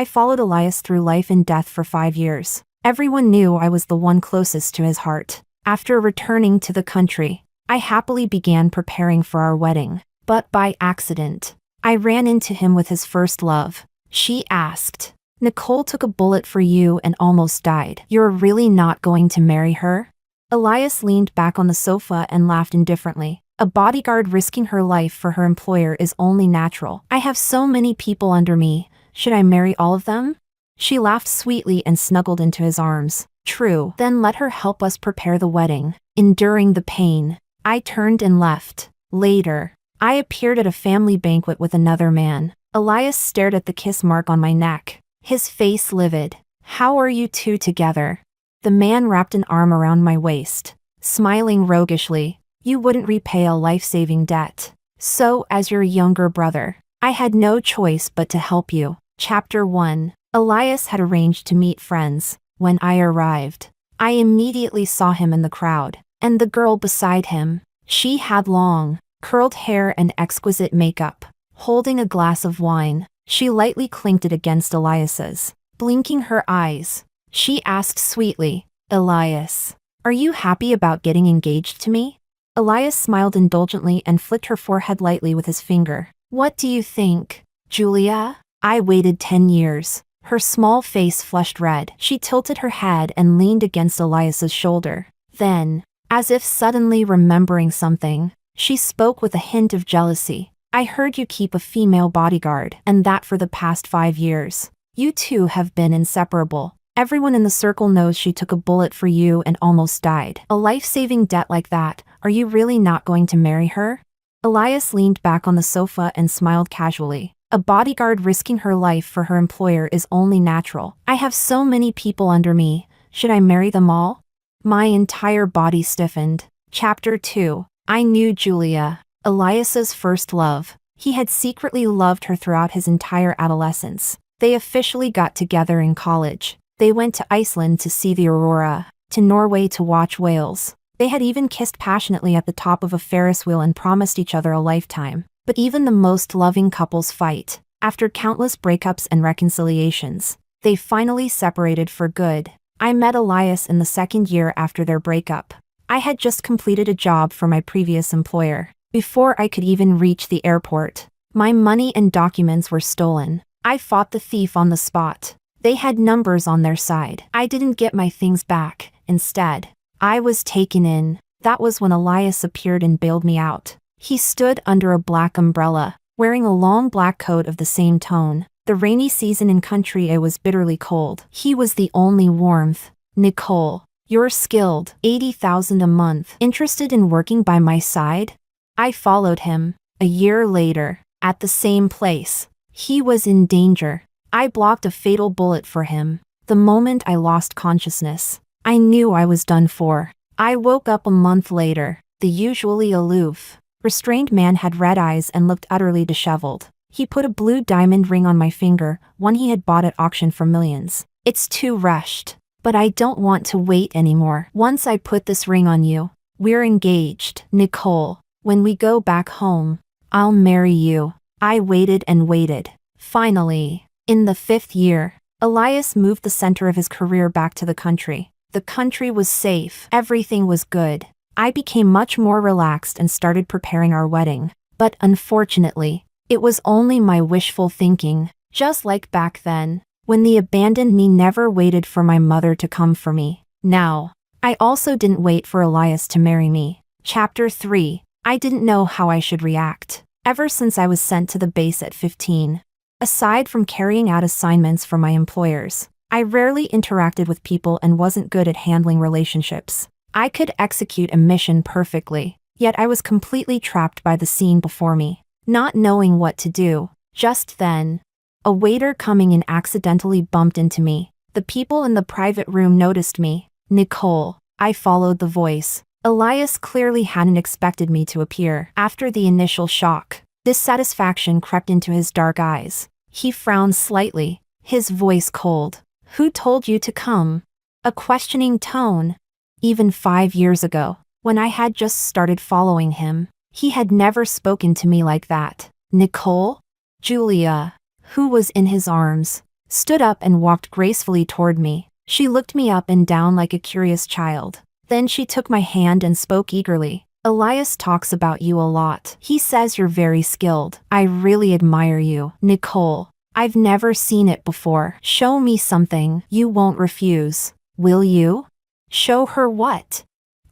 I followed Elias through life and death for 5 years. Everyone knew I was the one closest to his heart. After returning to the country, I happily began preparing for our wedding. But by accident, I ran into him with his first love. She asked, "Nicole took a bullet for you and almost died. You're really not going to marry her?" Elias leaned back on the sofa and laughed indifferently. A bodyguard risking her life for her employer is only natural. I have so many people under me. Should I marry all of them? She laughed sweetly and snuggled into his arms. True. Then let her help us prepare the wedding. Enduring the pain, I turned and left. Later, I appeared at a family banquet with another man. Elias stared at the kiss mark on my neck, his face livid. "How are you two together?" The man wrapped an arm around my waist, smiling roguishly. "You wouldn't repay a life-saving debt. So, as your younger brother, I had no choice but to help you." Chapter 1. Elias had arranged to meet friends. When I arrived, I immediately saw him in the crowd, and the girl beside him. She had long, curled hair and exquisite makeup. Holding a glass of wine, she lightly clinked it against Elias's. Blinking her eyes, she asked sweetly, "Elias, are you happy about getting engaged to me?" Elias smiled indulgently and flicked her forehead lightly with his finger. "What do you think, Julia?" I waited 10 years. Her small face flushed red. She tilted her head and leaned against Elias's shoulder. Then, as if suddenly remembering something, she spoke with a hint of jealousy. "I heard you keep a female bodyguard, and that for the past 5 years. You two have been inseparable. Everyone in the circle knows she took a bullet for you and almost died. A life-saving debt like that, are you really not going to marry her?" Elias leaned back on the sofa and smiled casually. "A bodyguard risking her life for her employer is only natural. I have so many people under me. Should I marry them all?" My entire body stiffened. Chapter 2. I knew Julia, Elias's first love. He had secretly loved her throughout his entire adolescence. They officially got together in college. They went to Iceland to see the aurora, to Norway to watch whales. They had even kissed passionately at the top of a Ferris wheel and promised each other a lifetime. But even the most loving couples fight. After countless breakups and reconciliations, they finally separated for good. I met Elias in the second year after their breakup. I had just completed a job for my previous employer. Before I could even reach the airport, my money and documents were stolen. I fought the thief on the spot. They had numbers on their side. I didn't get my things back. Instead, I was taken in. That was when Elias appeared and bailed me out. He stood under a black umbrella, wearing a long black coat of the same tone. The rainy season in country it was bitterly cold. He was the only warmth. "Nicole, you're skilled. 80,000 a month. Interested in working by my side?" I followed him. A year later, at the same place, he was in danger. I blocked a fatal bullet for him. The moment I lost consciousness, I knew I was done for. I woke up a month later. The usually aloof, restrained man had red eyes and looked utterly disheveled. He put a blue diamond ring on my finger, one he had bought at auction for millions. "It's too rushed. But I don't want to wait anymore. Once I put this ring on you, we're engaged. Nicole, when we go back home, I'll marry you." I waited and waited. Finally, in the 5th year, Elias moved the center of his career back to the country. The country was safe. Everything was good. I became much more relaxed and started preparing our wedding. But unfortunately, it was only my wishful thinking. Just like back then, when they abandoned me, never waited for my mother to come for me. Now, I also didn't wait for Elias to marry me. Chapter 3. I didn't know how I should react. Ever since I was sent to the base at 15, aside from carrying out assignments for my employers, I rarely interacted with people and wasn't good at handling relationships. I could execute a mission perfectly, yet I was completely trapped by the scene before me, not knowing what to do. Just then, a waiter coming in accidentally bumped into me. The people in the private room noticed me. "Nicole," I followed the voice. Elias clearly hadn't expected me to appear. After the initial shock, dissatisfaction crept into his dark eyes. He frowned slightly, his voice cold. "Who told you to come?" A questioning tone. Even 5 years ago, when I had just started following him, he had never spoken to me like that. "Nicole?" Julia, who was in his arms, stood up and walked gracefully toward me. She looked me up and down like a curious child. Then she took my hand and spoke eagerly. Elias talks about you a lot. He says you're very skilled. I really admire you, Nicole. I've never seen it before. Show me something you won't refuse. Will you? Show her what?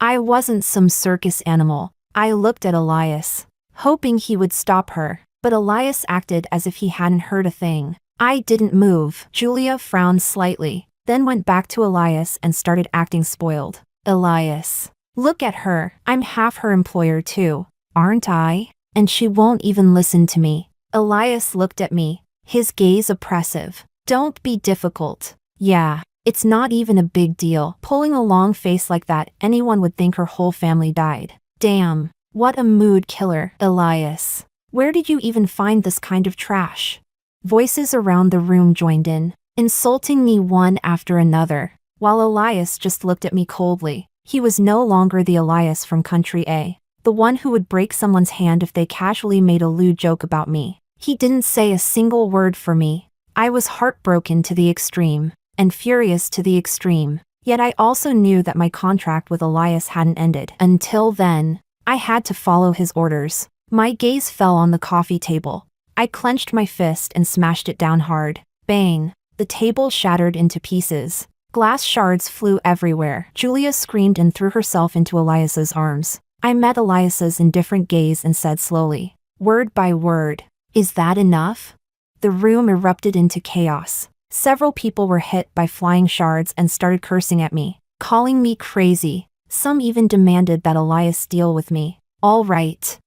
I wasn't some circus animal. I looked at Elias, hoping he would stop her, but Elias acted as if he hadn't heard a thing. I didn't move. Julia frowned slightly, then went back to Elias and started acting spoiled. Elias, look at her. I'm half her employer too, aren't I? And she won't even listen to me. Elias looked at me, his gaze oppressive. Don't be difficult. Yeah, it's not even a big deal. Pulling a long face like that, anyone would think her whole family died. Damn, what a mood killer. Elias, where did you even find this kind of trash? Voices around the room joined in, insulting me one after another, while Elias just looked at me coldly. He was no longer the Elias from Country A, the one who would break someone's hand if they casually made a lewd joke about me. He didn't say a single word for me. I was heartbroken to the extreme, and furious to the extreme. Yet I also knew that my contract with Elias hadn't ended. Until then, I had to follow his orders. My gaze fell on the coffee table. I clenched my fist and smashed it down hard. Bang! The table shattered into pieces. Glass shards flew everywhere. Julia screamed and threw herself into Elias's arms. I met Elias's indifferent gaze and said slowly, word by word, "Is that enough?" The room erupted into chaos. Several people were hit by flying shards and started cursing at me, calling me crazy. Some even demanded that Elias deal with me. All right.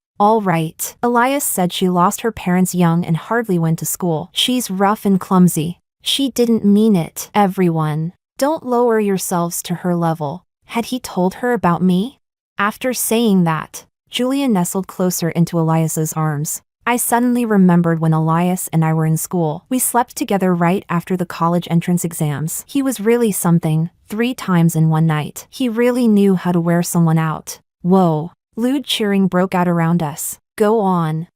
Elias said she lost her parents young and hardly went to school. She's rough and clumsy. She didn't mean it. Everyone, don't lower yourselves to her level. Had he told her about me? After saying that, Julia nestled closer into Elias's arms. I suddenly remembered when Elias and I were in school. We slept together right after the college entrance exams. He was really something, 3 times in one night. He really knew how to wear someone out. Whoa. Lewd cheering broke out around us. Go on,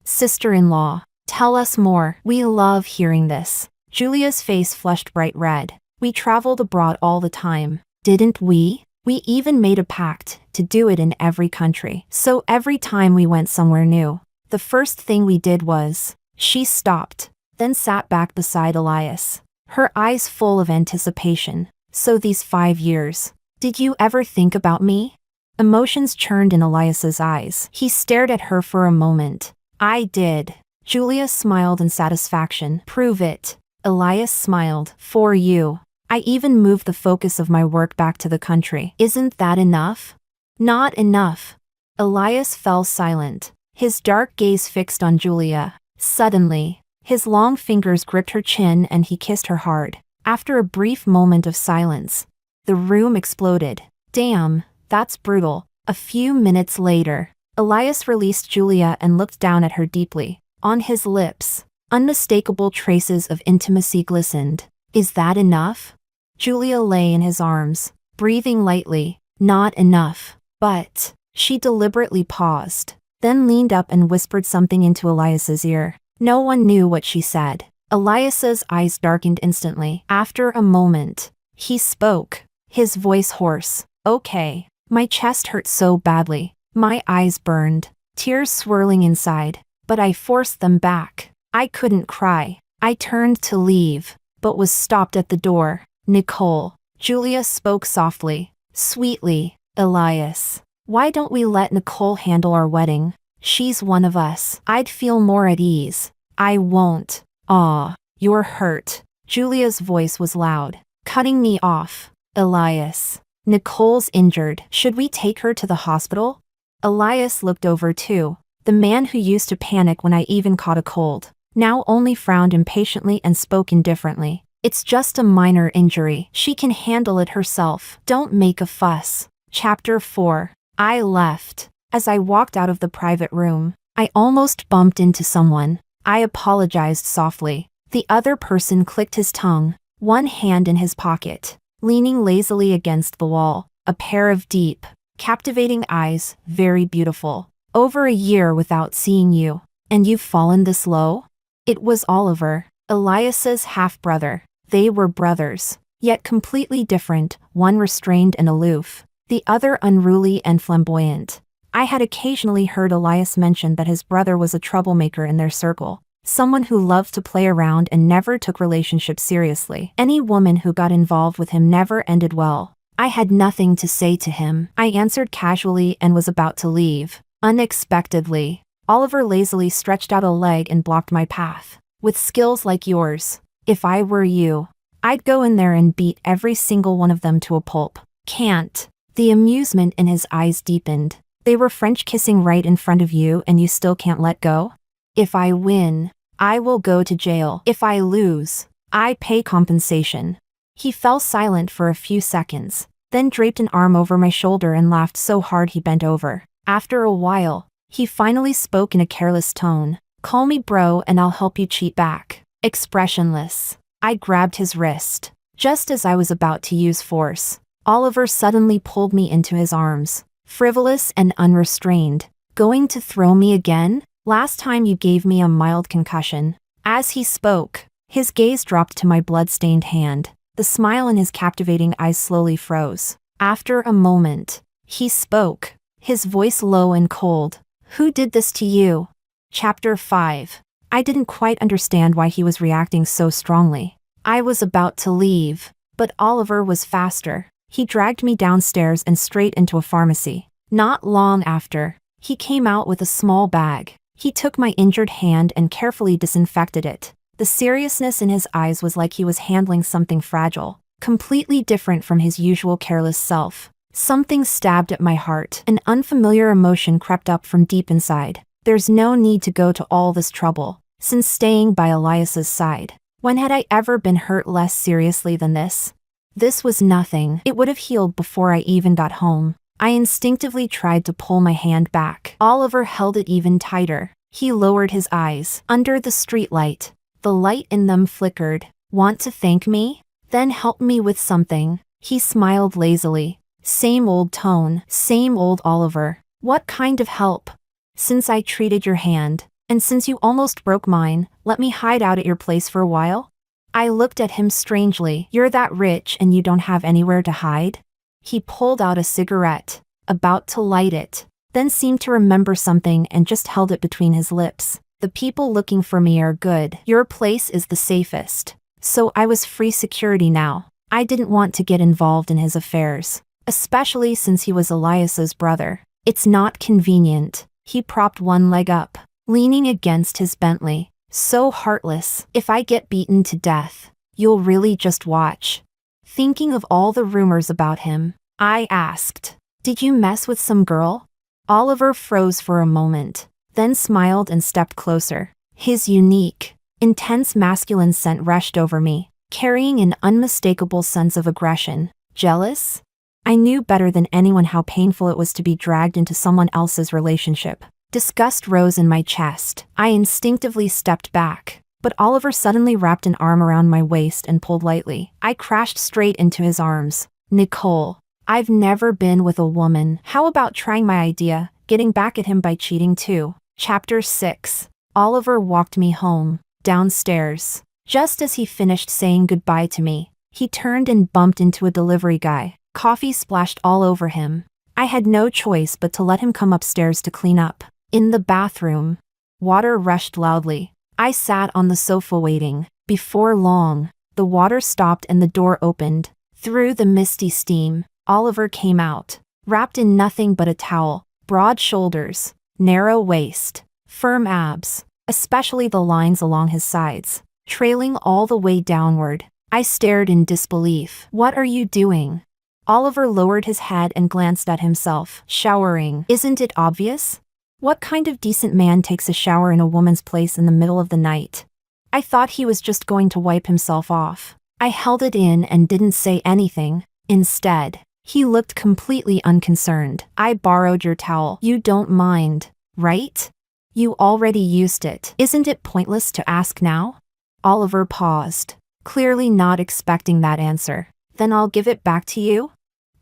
sister-in-law. Tell us more. We love hearing this. Julia's face flushed bright red. We traveled abroad all the time, didn't we? We even made a pact to do it in every country. So every time we went somewhere new, the first thing we did was, she stopped, then sat back beside Elias, her eyes full of anticipation. So these 5 years, did you ever think about me? Emotions churned in Elias's eyes. He stared at her for a moment. I did. Julia smiled in satisfaction. Prove it. Elias smiled. For you. I even moved the focus of my work back to the country. Isn't that enough? Not enough. Elias fell silent, his dark gaze fixed on Julia. Suddenly, his long fingers gripped her chin and he kissed her hard. After a brief moment of silence, the room exploded. Damn, that's brutal. A few minutes later, Elias released Julia and looked down at her deeply. On his lips, unmistakable traces of intimacy glistened. Is that enough? Julia lay in his arms, breathing lightly. Not enough. But she deliberately paused, then leaned up and whispered something into Elias's ear. No one knew what she said. Elias's eyes darkened instantly. After a moment, he spoke, his voice hoarse. Okay. My chest hurt so badly. My eyes burned, tears swirling inside, but I forced them back. I couldn't cry. I turned to leave, but was stopped at the door. Nicole. Julia spoke softly, sweetly. Elias, why don't we let Nicole handle our wedding? She's one of us. I'd feel more at ease. I won't. Aw, you're hurt. Julia's voice was loud, cutting me off. Elias, Nicole's injured. Should we take her to the hospital? Elias looked over too. The man who used to panic when I even caught a cold, now only frowned impatiently and spoke indifferently. It's just a minor injury. She can handle it herself. Don't make a fuss. Chapter 4. I left. As I walked out of the private room, I almost bumped into someone. I apologized softly. The other person clicked his tongue, one hand in his pocket, leaning lazily against the wall, a pair of deep, captivating eyes, very beautiful. Over a year without seeing you, and you've fallen this low? It was Oliver. Elias's half-brother. They were brothers, yet completely different, one restrained and aloof, the other unruly and flamboyant. I had occasionally heard Elias mention that his brother was a troublemaker in their circle, someone who loved to play around and never took relationships seriously. Any woman who got involved with him never ended well. I had nothing to say to him. I answered casually and was about to leave. Unexpectedly, Oliver lazily stretched out a leg and blocked my path. With skills like yours, if I were you, I'd go in there and beat every single one of them to a pulp. Can't. The amusement in his eyes deepened. They were French kissing right in front of you and you still can't let go? If I win, I will go to jail. If I lose, I pay compensation. He fell silent for a few seconds, then draped an arm over my shoulder and laughed so hard he bent over. After a while, he finally spoke in a careless tone. Call me bro and I'll help you cheat back. Expressionless, I grabbed his wrist. Just as I was about to use force, Oliver suddenly pulled me into his arms. Frivolous and unrestrained. Going to throw me again? Last time you gave me a mild concussion. As he spoke, his gaze dropped to my blood-stained hand. The smile in his captivating eyes slowly froze. After a moment, he spoke, his voice low and cold. Who did this to you? Chapter 5. I didn't quite understand why he was reacting so strongly. I was about to leave, but Oliver was faster. He dragged me downstairs and straight into a pharmacy. Not long after, he came out with a small bag. He took my injured hand and carefully disinfected it. The seriousness in his eyes was like he was handling something fragile, completely different from his usual careless self. Something stabbed at my heart. An unfamiliar emotion crept up from deep inside. There's no need to go to all this trouble, since staying by Elias's side. When had I ever been hurt less seriously than this? This was nothing. It would have healed before I even got home. I instinctively tried to pull my hand back. Oliver held it even tighter. He lowered his eyes. Under the streetlight, the light in them flickered. Want to thank me? Then help me with something. He smiled lazily. Same old tone, same old Oliver. What kind of help? Since I treated your hand, and since you almost broke mine, let me hide out at your place for a while? I looked at him strangely. You're that rich and you don't have anywhere to hide? He pulled out a cigarette, about to light it, then seemed to remember something and just held it between his lips. The people looking for me are good. Your place is the safest. So I was free security now. I didn't want to get involved in his affairs, especially since he was Elias's brother. It's not convenient. He propped one leg up, leaning against his Bentley. So heartless. If I get beaten to death, you'll really just watch. Thinking of all the rumors about him, I asked, did you mess with some girl? Oliver froze for a moment, then smiled and stepped closer. His unique, intense masculine scent rushed over me, carrying an unmistakable sense of aggression. Jealous? I knew better than anyone how painful it was to be dragged into someone else's relationship. Disgust rose in my chest. I instinctively stepped back, but Oliver suddenly wrapped an arm around my waist and pulled lightly. I crashed straight into his arms. Nicole, I've never been with a woman. How about trying my idea, getting back at him by cheating too? Chapter 6. Oliver walked me home, downstairs. Just as he finished saying goodbye to me, he turned and bumped into a delivery guy. Coffee splashed all over him. I had no choice but to let him come upstairs to clean up. In the bathroom, water rushed loudly. I sat on the sofa waiting. Before long, the water stopped and the door opened. Through the misty steam, Oliver came out, wrapped in nothing but a towel. Broad shoulders, narrow waist, firm abs, especially the lines along his sides, trailing all the way downward. I stared in disbelief. What are you doing? Oliver lowered his head and glanced at himself. Showering. Isn't it obvious? What kind of decent man takes a shower in a woman's place in the middle of the night? I thought he was just going to wipe himself off. I held it in and didn't say anything. Instead, he looked completely unconcerned. I borrowed your towel. You don't mind, right? You already used it. Isn't it pointless to ask now? Oliver paused, clearly not expecting that answer. Then I'll give it back to you?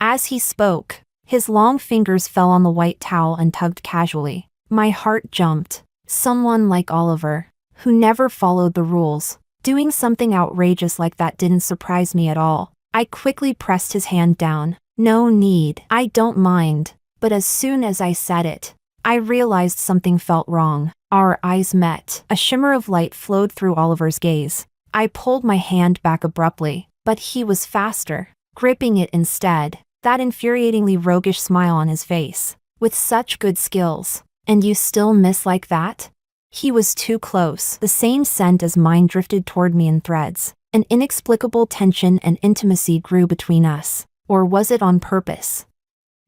As he spoke, his long fingers fell on the white towel and tugged casually. My heart jumped. Someone like Oliver, who never followed the rules, Doing something outrageous like that didn't surprise me at all. I quickly pressed his hand down. No need. I don't mind. But as soon as I said it, I realized something felt wrong. Our eyes met. A shimmer of light flowed through Oliver's gaze. I pulled my hand back abruptly, but he was faster, gripping it instead. That infuriatingly roguish smile on his face. With such good skills. And you still miss like that? He was too close. The same scent as mine drifted toward me in threads. An inexplicable tension and intimacy grew between us. Or was it on purpose?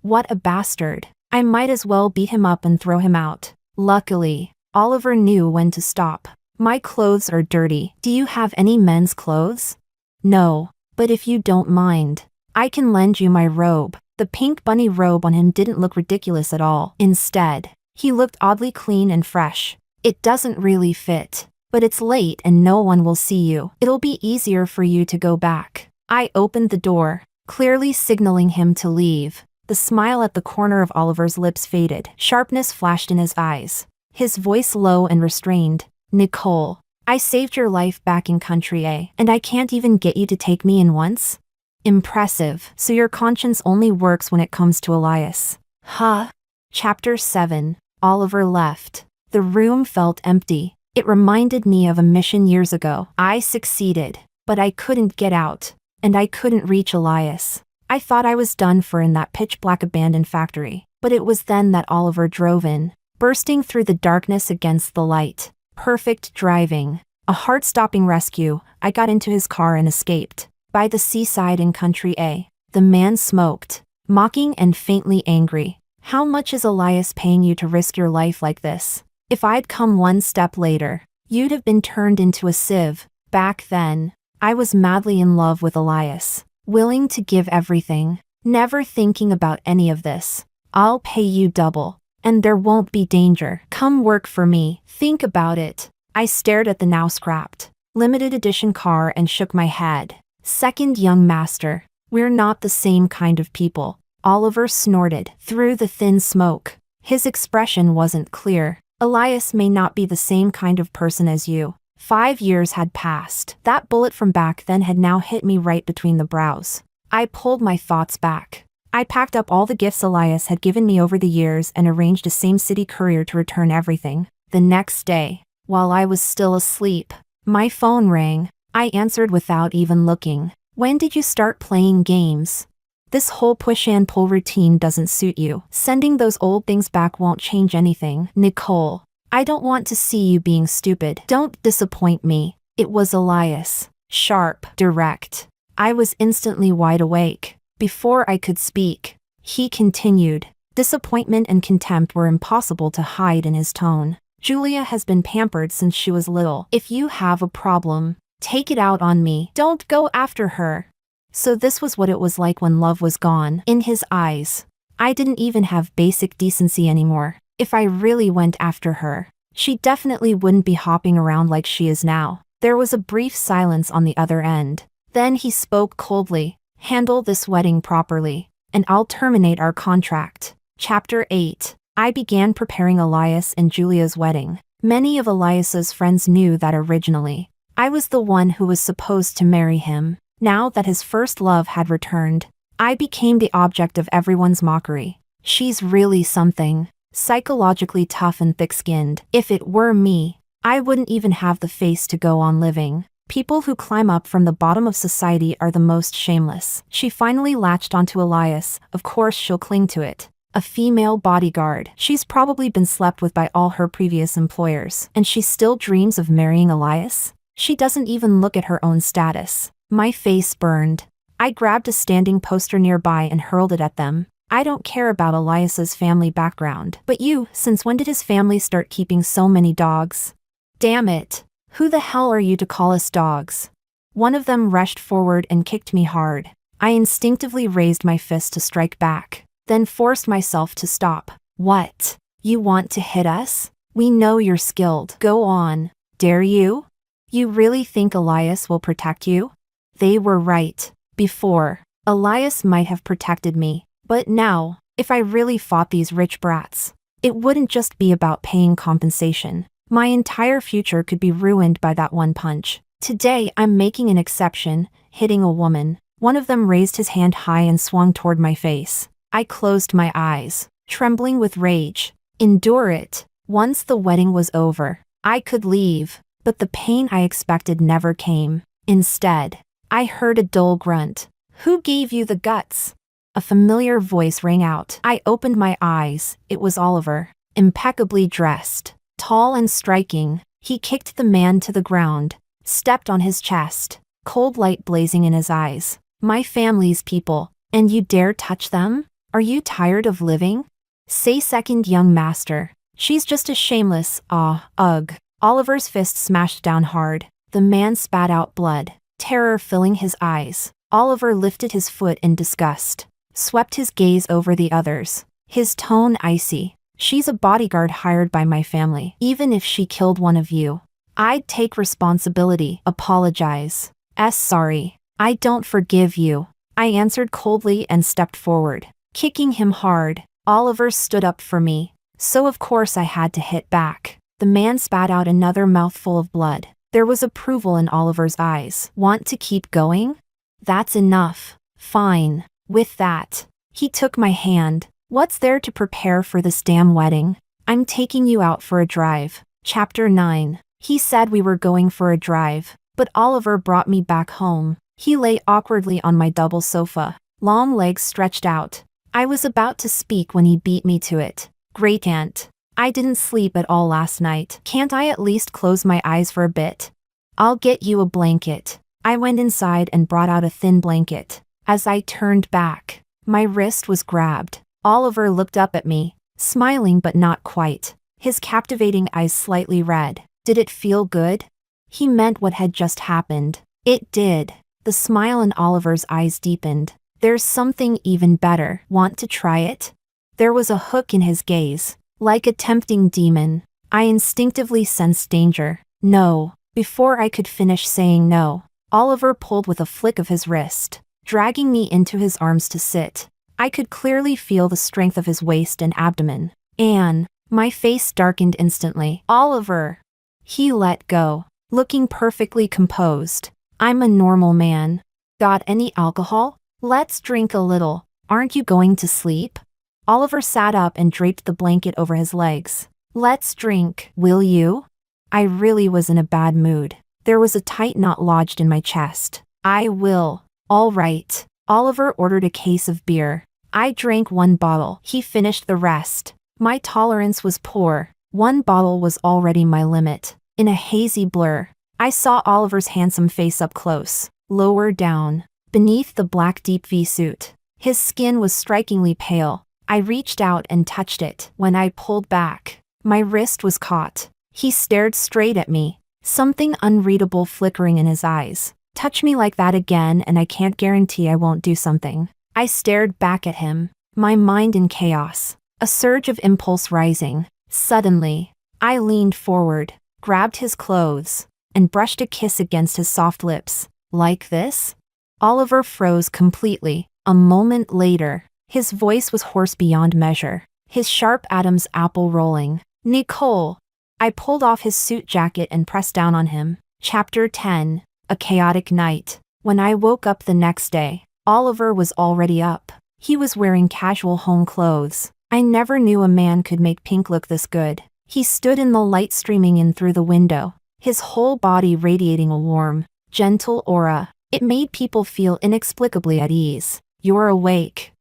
What a bastard. I might as well beat him up and throw him out. Luckily, Oliver knew when to stop. My clothes are dirty. Do you have any men's clothes? No, but if you don't mind, I can lend you my robe. The pink bunny robe on him didn't look ridiculous at all. Instead, he looked oddly clean and fresh. It doesn't really fit, but it's late and no one will see you. It'll be easier for you to go back. I opened the door, clearly signaling him to leave. The smile at the corner of Oliver's lips faded. Sharpness flashed in his eyes. His voice low and restrained. Nicole, I saved your life back in country A, and I can't even get you to take me in once? Impressive. So your conscience only works when it comes to Elias. Huh? Chapter 7. Oliver left. The room felt empty. It reminded me of a mission years ago. I succeeded, but I couldn't get out, and I couldn't reach Elias. I thought I was done for in that pitch-black abandoned factory, but it was then that Oliver drove in, bursting through the darkness against the light. Perfect driving. A heart-stopping rescue. I got into his car and escaped. By the seaside in country A, the man smoked, mocking and faintly angry. How much is Elias paying you to risk your life like this? If I'd come one step later, you'd have been turned into a sieve. Back then, I was madly in love with Elias, willing to give everything, never thinking about any of this. I'll pay you double, and there won't be danger. Come work for me. Think about it. I stared at the now scrapped, limited edition car and shook my head. Second young master, we're not the same kind of people. Oliver snorted through the thin smoke. His expression wasn't clear. Elias may not be the same kind of person as you. 5 years had passed. That bullet from back then had now hit me right between the brows. I pulled my thoughts back. I packed up all the gifts Elias had given me over the years and arranged a same-city courier to return everything. The next day, while I was still asleep, my phone rang. I answered without even looking. When did you start playing games? This whole push and pull routine doesn't suit you. Sending those old things back won't change anything. Nicole, I don't want to see you being stupid. Don't disappoint me. It was Elias. Sharp, direct. I was instantly wide awake. Before I could speak, he continued. Disappointment and contempt were impossible to hide in his tone. Julia has been pampered since she was little. If you have a problem, take it out on me. Don't go after her. So this was what it was like when love was gone. In his eyes, I didn't even have basic decency anymore. If I really went after her, she definitely wouldn't be hopping around like she is now. There was a brief silence on the other end. Then he spoke coldly. Handle this wedding properly, and I'll terminate our contract. Chapter 8. I began preparing Elias and Julia's wedding. Many of Elias's friends knew that originally, I was the one who was supposed to marry him. Now that his first love had returned, I became the object of everyone's mockery. She's really something. Psychologically tough and thick-skinned. If it were me, I wouldn't even have the face to go on living. People who climb up from the bottom of society are the most shameless. She finally latched onto Elias. Of course she'll cling to it. A female bodyguard. She's probably been slept with by all her previous employers. And she still dreams of marrying Elias? She doesn't even look at her own status. My face burned. I grabbed a standing poster nearby and hurled it at them. I don't care about Elias's family background. But you, since when did his family start keeping so many dogs? Damn it. Who the hell are you to call us dogs? One of them rushed forward and kicked me hard. I instinctively raised my fist to strike back, then forced myself to stop. What? You want to hit us? We know you're skilled. Go on. Dare you? You really think Elias will protect you? They were right. Before, Elias might have protected me. But now, if I really fought these rich brats, it wouldn't just be about paying compensation. My entire future could be ruined by that one punch. Today, I'm making an exception, hitting a woman. One of them raised his hand high and swung toward my face. I closed my eyes, trembling with rage. Endure it. Once the wedding was over, I could leave, but the pain I expected never came. Instead, I heard a dull grunt. Who gave you the guts? A familiar voice rang out. I opened my eyes. It was Oliver, impeccably dressed, tall and striking. He kicked the man to the ground, stepped on his chest, cold light blazing in his eyes. My family's people, and you dare touch them? Are you tired of living? Say second, young master. She's just a shameless, ugh. Oliver's fist smashed down hard. The man spat out blood, terror filling his eyes. Oliver lifted his foot in disgust, swept his gaze over the others, his tone icy. She's a bodyguard hired by my family. Even if she killed one of you, I'd take responsibility. Apologize. Sorry. I don't forgive you. I answered coldly and stepped forward, kicking him hard. Oliver stood up for me, so of course I had to hit back. The man spat out another mouthful of blood. There was approval in Oliver's eyes. Want to keep going? That's enough. Fine. With that, he took my hand. What's there to prepare for this damn wedding? I'm taking you out for a drive. Chapter 9. He said we were going for a drive, but Oliver brought me back home. He lay awkwardly on my double sofa, long legs stretched out. I was about to speak when he beat me to it. Great aunt. I didn't sleep at all last night. Can't I at least close my eyes for a bit? I'll get you a blanket. I went inside and brought out a thin blanket. As I turned back, my wrist was grabbed. Oliver looked up at me, smiling but not quite, his captivating eyes slightly red. Did it feel good? He meant what had just happened. It did. The smile in Oliver's eyes deepened. There's something even better. Want to try it? There was a hook in his gaze, like a tempting demon. I instinctively sensed danger. No. Before I could finish saying no, Oliver pulled with a flick of his wrist, dragging me into his arms to sit. I could clearly feel the strength of his waist and abdomen. Anne. My face darkened instantly. Oliver. He let go, looking perfectly composed. I'm a normal man. Got any alcohol? Let's drink a little. Aren't you going to sleep? Oliver sat up and draped the blanket over his legs. Let's drink. Will you? I really was in a bad mood. There was a tight knot lodged in my chest. I will. All right. Oliver ordered a case of beer. I drank one bottle. He finished the rest. My tolerance was poor. One bottle was already my limit. In a hazy blur, I saw Oliver's handsome face up close, lower down, beneath the black deep V-suit. His skin was strikingly pale. I reached out and touched it. When I pulled back, my wrist was caught. He stared straight at me, something unreadable flickering in his eyes. Touch me like that again and I can't guarantee I won't do something. I stared back at him, my mind in chaos, a surge of impulse rising. Suddenly, I leaned forward, grabbed his clothes, and brushed a kiss against his soft lips. Like this? Oliver froze completely. A moment later, his voice was hoarse beyond measure, his sharp Adam's apple rolling. Nicole! I pulled off his suit jacket and pressed down on him. Chapter 10. A chaotic night. When I woke up the next day, Oliver was already up. He was wearing casual home clothes. I never knew a man could make pink look this good. He stood in the light streaming in through the window, his whole body radiating a warm, gentle aura. It made people feel inexplicably at ease. You're awake.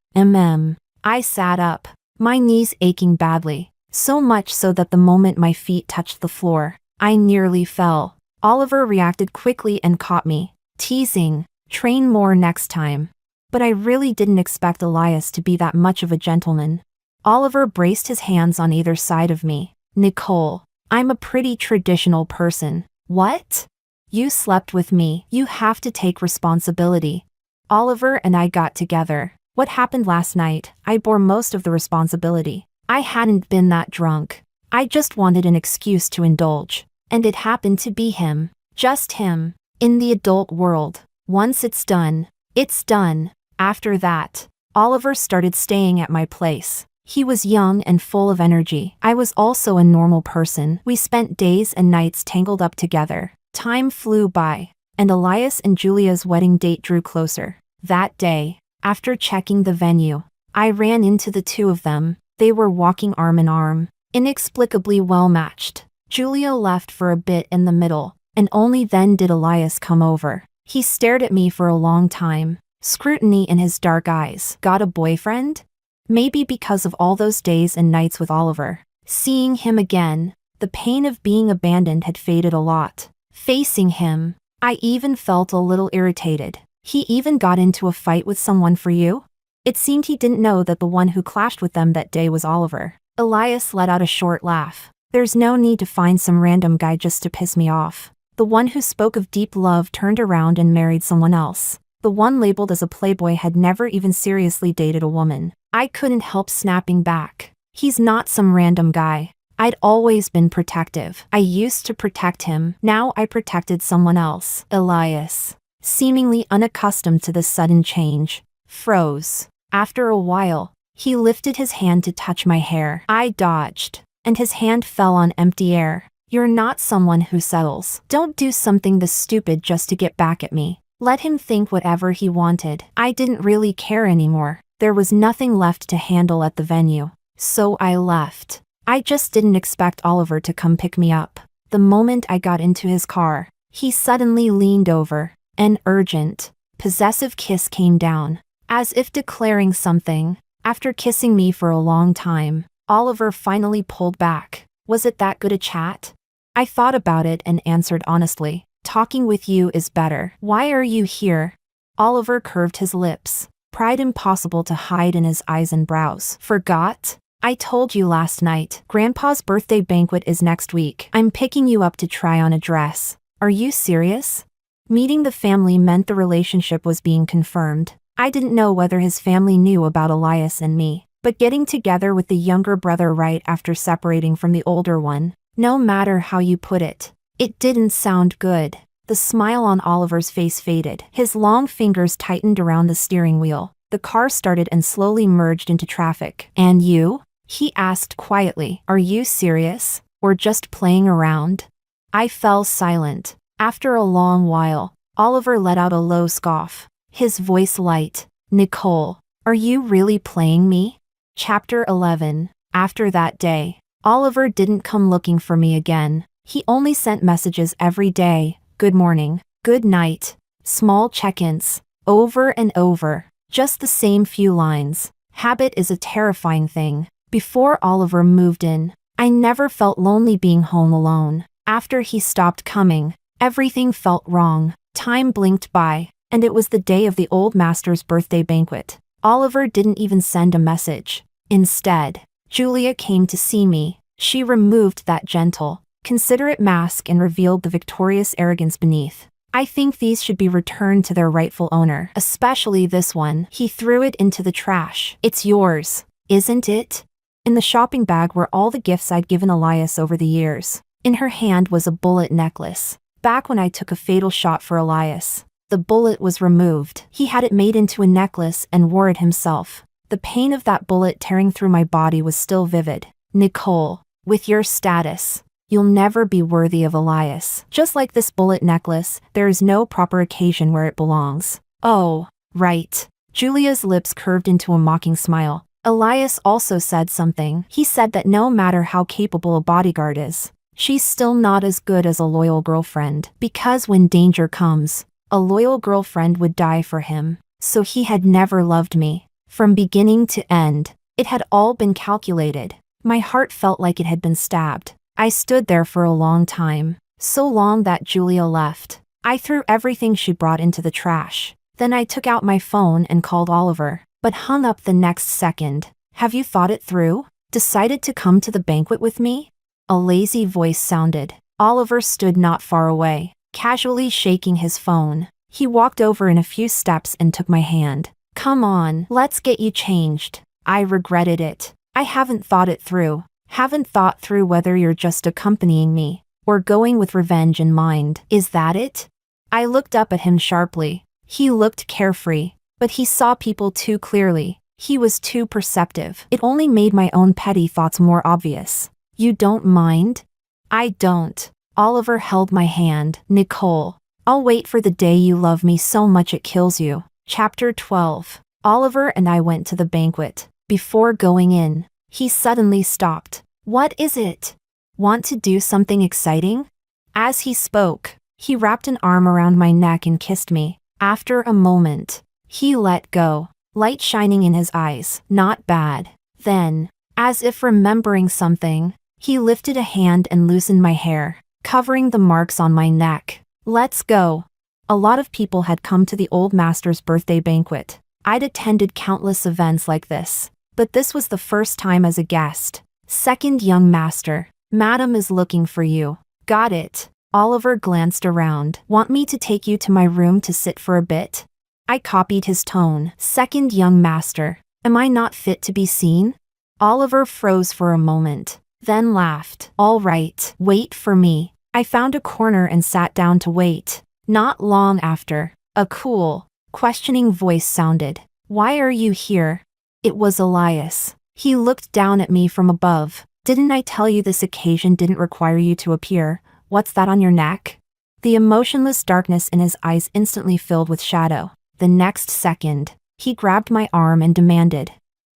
I sat up, my knees aching badly, so much so that the moment my feet touched the floor, I nearly fell. Oliver reacted quickly and caught me, teasing, train more next time. But I really didn't expect Elias to be that much of a gentleman. Oliver braced his hands on either side of me. Nicole, I'm a pretty traditional person. What? You slept with me. You have to take responsibility. Oliver and I got together. What happened last night, I bore most of the responsibility. I hadn't been that drunk. I just wanted an excuse to indulge. And it happened to be him. Just him. In the adult world, once it's done, it's done. After that, Oliver started staying at my place. He was young and full of energy. I was also a normal person. We spent days and nights tangled up together, Time flew by, and Elias and Julia's wedding date drew closer. That day, after checking the venue, I ran into the two of them. They were walking arm in arm, inexplicably well matched. Julia left for a bit in the middle, and only then did Elias come over. He stared at me for a long time, scrutiny in his dark eyes. Got a boyfriend? Maybe because of all those days and nights with Oliver. Seeing him again, the pain of being abandoned had faded a lot. Facing him, I even felt a little irritated. He even got into a fight with someone for you? It seemed he didn't know that the one who clashed with them that day was Oliver. Elias let out a short laugh. There's no need to find some random guy just to piss me off. The one who spoke of deep love turned around and married someone else. The one labeled as a playboy had never even seriously dated a woman. I couldn't help snapping back. He's not some random guy. I'd always been protective. I used to protect him. Now I protected someone else. Elias, seemingly unaccustomed to this sudden change, froze. After a while, he lifted his hand to touch my hair. I dodged, and his hand fell on empty air. You're not someone who settles. Don't do something this stupid just to get back at me. Let him think whatever he wanted. I didn't really care anymore. There was nothing left to handle at the venue. So I left. I just didn't expect Oliver to come pick me up. The moment I got into his car, he suddenly leaned over. An urgent, possessive kiss came down, as if declaring something. After kissing me for a long time, Oliver finally pulled back. Was it that good a chat? I thought about it and answered honestly. Talking with you is better. Why are you here? Oliver curved his lips, pride impossible to hide in his eyes and brows. Forgot? I told you last night. Grandpa's birthday banquet is next week. I'm picking you up to try on a dress. Are you serious? Meeting the family meant the relationship was being confirmed. I didn't know whether his family knew about Elias and me, but getting together with the younger brother right after separating from the older one, no matter how you put it, it didn't sound good. The smile on Oliver's face faded. His long fingers tightened around the steering wheel. The car started and slowly merged into traffic. And you? He asked quietly. Are you serious? Or just playing around? I fell silent. After a long while, Oliver let out a low scoff, his voice light. Nicole, are you really playing me? Chapter 11. After that day, Oliver didn't come looking for me again. He only sent messages every day. Good morning, good night, small check-ins, over and over, just the same few lines. Habit is a terrifying thing. Before Oliver moved in, I never felt lonely being home alone. After he stopped coming, everything felt wrong. Time blinked by, and it was the day of the old master's birthday banquet. Oliver didn't even send a message. Instead, Julia came to see me. She removed that gentle, considerate mask and revealed the victorious arrogance beneath. I think these should be returned to their rightful owner, especially this one. He threw it into the trash. It's yours, isn't it? In the shopping bag were all the gifts I'd given Elias over the years. In her hand was a bullet necklace. Back when I took a fatal shot for Elias, the bullet was removed. He had it made into a necklace and wore it himself. The pain of that bullet tearing through my body was still vivid. Nicole, with your status, you'll never be worthy of Elias. Just like this bullet necklace, there is no proper occasion where it belongs. Oh, right. Julia's lips curved into a mocking smile. Elias also said something. He said that no matter how capable a bodyguard is, she's still not as good as a loyal girlfriend. Because when danger comes, a loyal girlfriend would die for him. So he had never loved me. From beginning to end, it had all been calculated. My heart felt like it had been stabbed. I stood there for a long time, so long that Julia left. I threw everything she brought into the trash. Then I took out my phone and called Oliver, but hung up the next second. Have you thought it through? Decided to come to the banquet with me? A lazy voice sounded. Oliver stood not far away, casually shaking his phone. He walked over in a few steps and took my hand. Come on, let's get you changed. I regretted it. I haven't thought it through. Haven't thought through whether you're just accompanying me, or going with revenge in mind. Is that it? I looked up at him sharply. He looked carefree, but he saw people too clearly. He was too perceptive. It only made my own petty thoughts more obvious. You don't mind? I don't. Oliver held my hand. Nicole, I'll wait for the day you love me so much it kills you. Chapter 12. Oliver and I went to the banquet. Before going in, he suddenly stopped. What is it? Want to do something exciting? As he spoke, he wrapped an arm around my neck and kissed me. After a moment, he let go, light shining in his eyes. Not bad. Then, as if remembering something, he lifted a hand and loosened my hair, covering the marks on my neck. Let's go. A lot of people had come to the old master's birthday banquet. I'd attended countless events like this, but this was the first time as a guest. Second young master, Madam is looking for you. Got it. Oliver glanced around. Want me to take you to my room to sit for a bit? I copied his tone. Second young master, am I not fit to be seen? Oliver froze for a moment, then laughed. All right, wait for me. I found a corner and sat down to wait. Not long after, a cool, questioning voice sounded. Why are you here? It was Elias. He looked down at me from above. Didn't I tell you this occasion didn't require you to appear? What's that on your neck? The emotionless darkness in his eyes instantly filled with shadow. The next second, he grabbed my arm and demanded,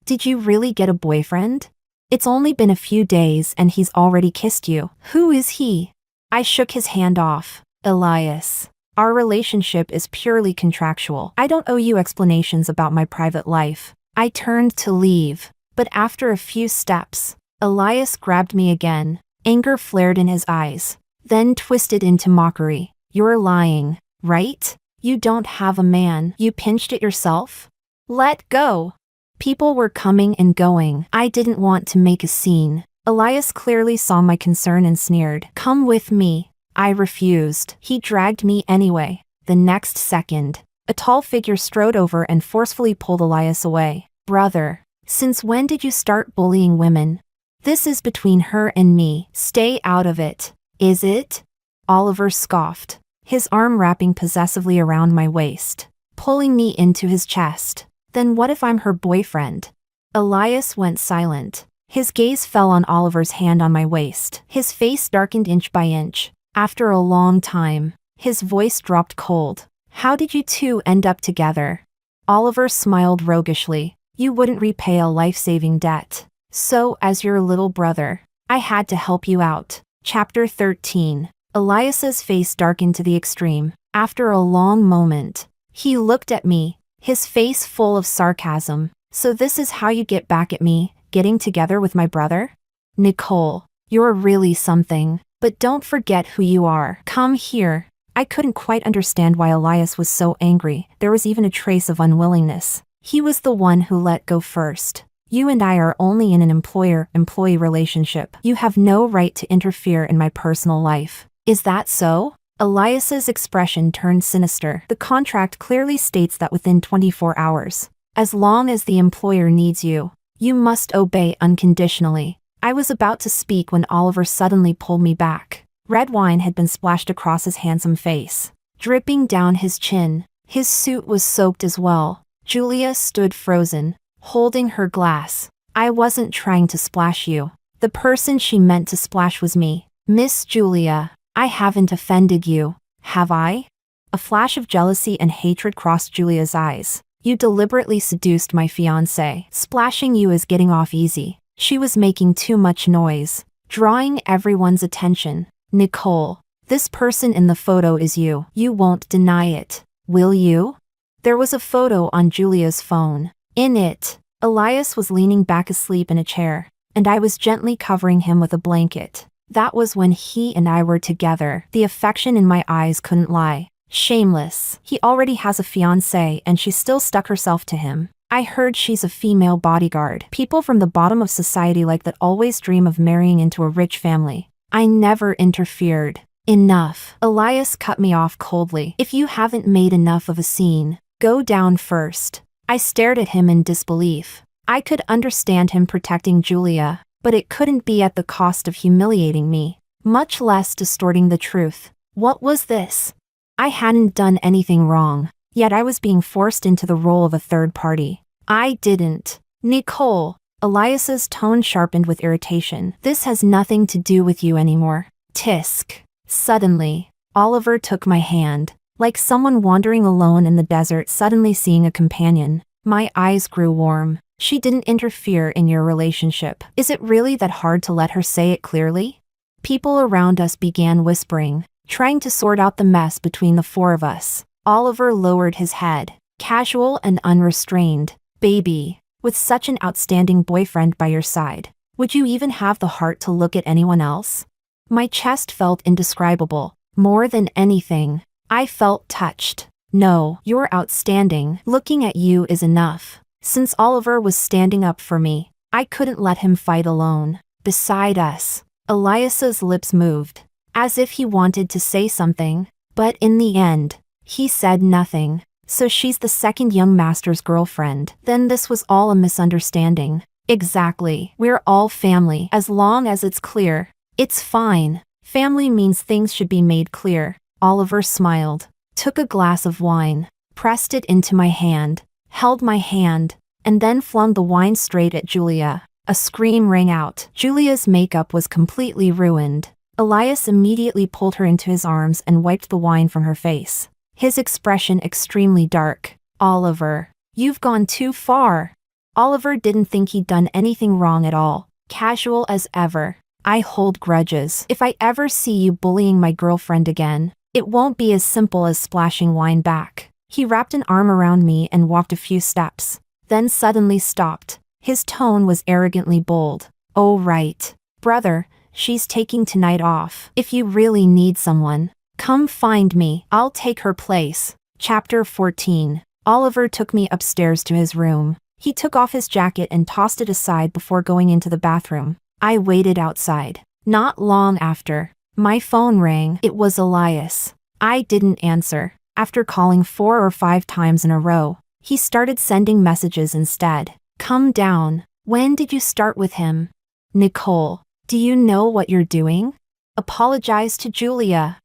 Did you really get a boyfriend? It's only been a few days and he's already kissed you. Who is he? I shook his hand off. Elias. Our relationship is purely contractual. I don't owe you explanations about my private life. I turned to leave, but after a few steps, Elias grabbed me again. Anger flared in his eyes, then twisted into mockery. You're lying, right? You don't have a man. You pinched it yourself? Let go. People were coming and going. I didn't want to make a scene. Elias clearly saw my concern and sneered. Come with me. I refused. He dragged me anyway. The next second, a tall figure strode over and forcefully pulled Elias away. Brother, since when did you start bullying women? This is between her and me. Stay out of it. Is it? Oliver scoffed, his arm wrapping possessively around my waist, pulling me into his chest. Then what if I'm her boyfriend? Elias went silent. His gaze fell on Oliver's hand on my waist. His face darkened inch by inch. After a long time, his voice dropped cold. How did you two end up together? Oliver smiled roguishly. You wouldn't repay a life-saving debt. So, as your little brother, I had to help you out. Chapter 13. Elias's face darkened to the extreme. After a long moment, he looked at me, his face full of sarcasm. So this is how you get back at me, getting together with my brother? Nicole, you're really something, but don't forget who you are. Come here. I couldn't quite understand why Elias was so angry. There was even a trace of unwillingness. He was the one who let go first. You and I are only in an employer-employee relationship. You have no right to interfere in my personal life. Is that so? Elias's expression turned sinister. The contract clearly states that within 24 hours, as long as the employer needs you, you must obey unconditionally. I was about to speak when Oliver suddenly pulled me back. Red wine had been splashed across his handsome face, dripping down his chin. His suit was soaked as well. Julia stood frozen, holding her glass. I wasn't trying to splash you. The person she meant to splash was me. Miss Julia, I haven't offended you, have I? A flash of jealousy and hatred crossed Julia's eyes. You deliberately seduced my fiancé. Splashing you is getting off easy. She was making too much noise, drawing everyone's attention. Nicole, this person in the photo is you. You won't deny it, will you? There was a photo on Julia's phone. In it, Elias was leaning back asleep in a chair, and I was gently covering him with a blanket. That was when he and I were together. The affection in my eyes couldn't lie. Shameless. He already has a fiancé and she still stuck herself to him. I heard she's a female bodyguard. People from the bottom of society like that always dream of marrying into a rich family. I never interfered. Enough. Elias cut me off coldly. If you haven't made enough of a scene, go down first. I stared at him in disbelief. I could understand him protecting Julia, but it couldn't be at the cost of humiliating me, much less distorting the truth. What was this? I hadn't done anything wrong, yet I was being forced into the role of a third party. I didn't. Nicole. Elias's tone sharpened with irritation. This has nothing to do with you anymore. Tisk. Suddenly, Oliver took my hand, like someone wandering alone in the desert suddenly seeing a companion. My eyes grew warm. She didn't interfere in your relationship. Is it really that hard to let her say it clearly? People around us began whispering, trying to sort out the mess between the four of us. Oliver lowered his head, casual and unrestrained. Baby, with such an outstanding boyfriend by your side, would you even have the heart to look at anyone else? My chest felt indescribable. More than anything, I felt touched. No, you're outstanding. Looking at you is enough. Since Oliver was standing up for me, I couldn't let him fight alone. Beside us, Elias's lips moved, as if he wanted to say something, but in the end, he said nothing. So she's the second young master's girlfriend. Then this was all a misunderstanding. Exactly. We're all family, as long as it's clear. It's fine. Family means things should be made clear. Oliver smiled, took a glass of wine, pressed it into my hand, held my hand, and then flung the wine straight at Julia. A scream rang out. Julia's makeup was completely ruined. Elias immediately pulled her into his arms and wiped the wine from her face, his expression extremely dark. Oliver, you've gone too far. Oliver didn't think he'd done anything wrong at all, casual as ever. I hold grudges. If I ever see you bullying my girlfriend again, it won't be as simple as splashing wine back. He wrapped an arm around me and walked a few steps, then suddenly stopped. His tone was arrogantly bold. Oh right, brother, she's taking tonight off. If you really need someone, come find me. I'll take her place. Chapter 14. Oliver took me upstairs to his room. He took off his jacket and tossed it aside before going into the bathroom. I waited outside. Not long after, my phone rang. It was Elias. I didn't answer. After calling 4 or 5 times in a row, he started sending messages instead. Come down. When did you start with him? Nicole, do you know what you're doing? Apologize to Julia.